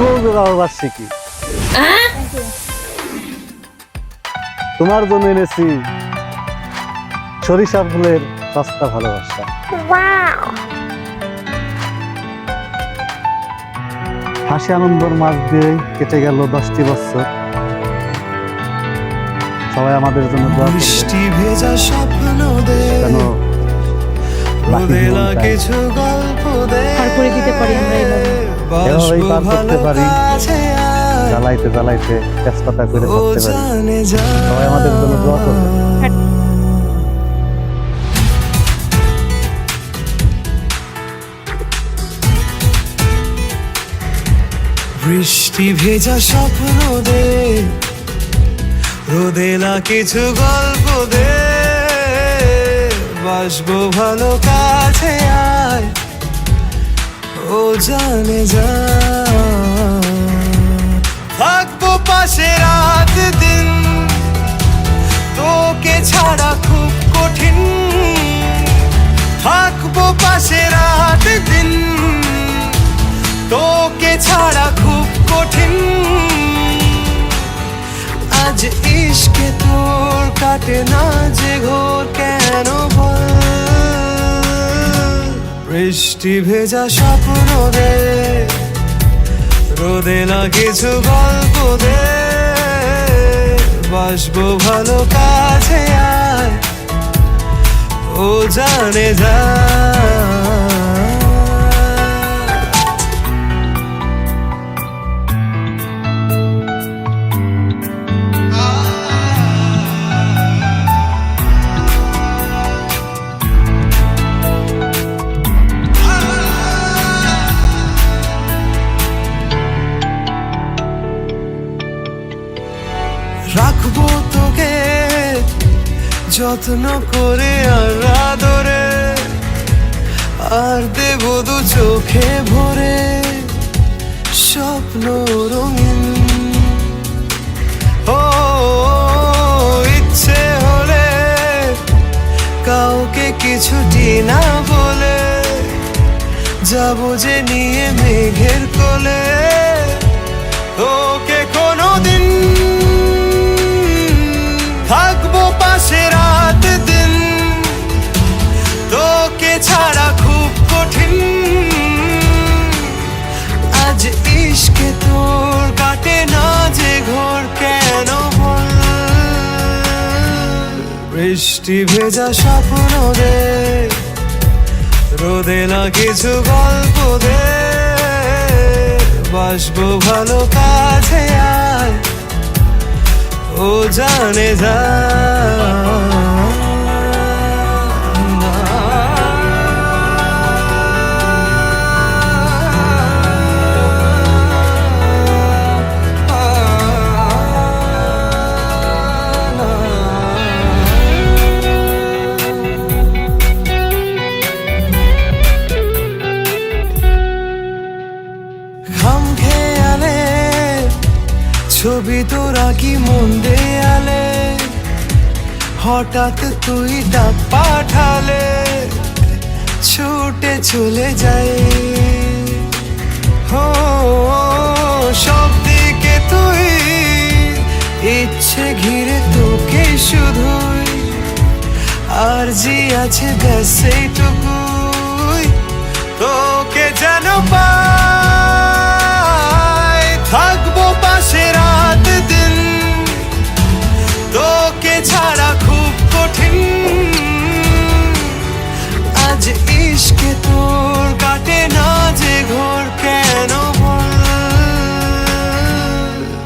শুভ বিবাহ বার্ষিকী। তোমার জন্য এনেছি সরিষা ফুলের সস্তা ভালোবাসা। হাসি আনন্দর মাঝ দিয়ে কেটে গেল 10টি বছর। সবাই আমাদের জন্য দোয়া করবেন যেন কিছু গল্প পার করে দিতে পারি আমরা এভাবেই পার করতে পারি, জ্বালাইতে জ্বালাইতে তেজপাতা করে করতে পারি। সবাই আমাদের জন্য দোয়া করবেন। বৃষ্টি ভেজা স্বপ্ন দে, রোদেলা কিছু গল্প দে, বাসবো ভালো কাছে আয়, ও জানে যা থাকবো পাশে রাত দিন, তোকে ছাড়া খুব কঠিন, থাকবো পাশে রাত দিন, তোকে ছাড়া খুব কঠিন। আজ ইশকে তোর কাটে না যে ঘোর কেন বল, বৃষ্টি ভেজা স্বপ্ন দে, রোদেলা কিছু গল্প দে, বাসবো ভালো কাছে আয়, ও জানে যা রাখবো তোকে যত্ন করে আর আদরে, আর দেবো দু চোখে ভরে স্বপ্ন রঙিন। ও ইচ্ছে হলে কাউকে কিছুটি না বলে যাবো যে নিয়ে মেঘের কোলে, তোকে কোনোদিন থাকবো পাশে রাত দিন, তোকে ছাড়া খুব কঠিন। আজ ইশকে তোর কাটে না যে ঘোর কেন বল, বৃষ্টি ভেজা স্বপ্ন দে, রোদেলা কিছু গল্প দে, বাসবো ভালো কাছে আয়, ও জানে যা খাম খেয়ালে ছবি তোরা কি মন দেয়ালে, হঠাৎ তুই ডাক পাঠালে ছুটে চলে যাই। হো সব দিকে তুই ইচ্ছে ঘিরে তোকে শুধুই, আর জি আছে ব্যাস সেইটুকুই, তোকে যেন পাই, থাকবো পাশে রাত দিন, তোকে ছাড়া খুব কঠিন। আজ ইশকে তোর কাটে না যে ঘোর কেন বল,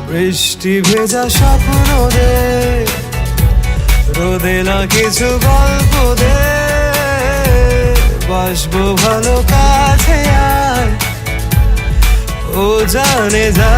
বৃষ্টি ভেজা স্বপ্ন দে, রোদেলা কিছু গল্প দে, বাসবো ভালো কাছে আয়, ও জানে যা।